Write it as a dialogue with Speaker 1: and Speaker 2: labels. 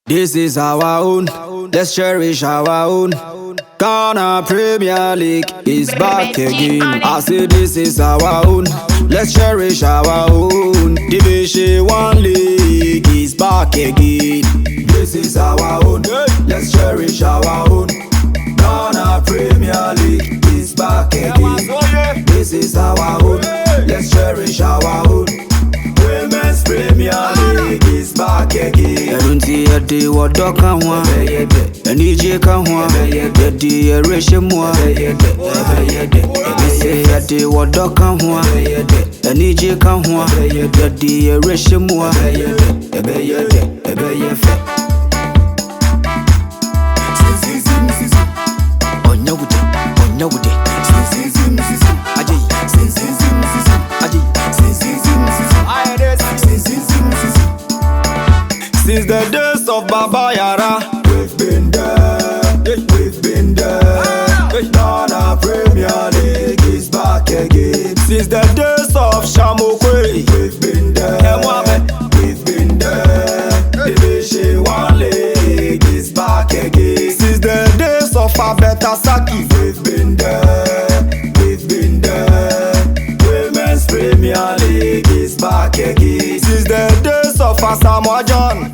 Speaker 1: This is our own, let's cherish our own. Ghana Premier League is back again. I say this is our own, let's cherish our own. Division 1 League is back again. This is our own, let's cherish our own. Ghana Premier League is back again. This is our own, let's cherish our own. Women's Premier League is back again. Every day what dog can want, and EJ can want. Yedi ereshimwa. Say a day what dog can want, and EJ can want. Yedi ereshimwa. Since the days of Baba Yara, we've been there, we've been there. Ghana Premier League is back again. Since the days of Shamokwe, we've been there, we've been there. Division 1 League is back again. Since the days of Abetasaki, we've been there, we've been there. Women's Premier League is back again. Since the days of Asamoah John,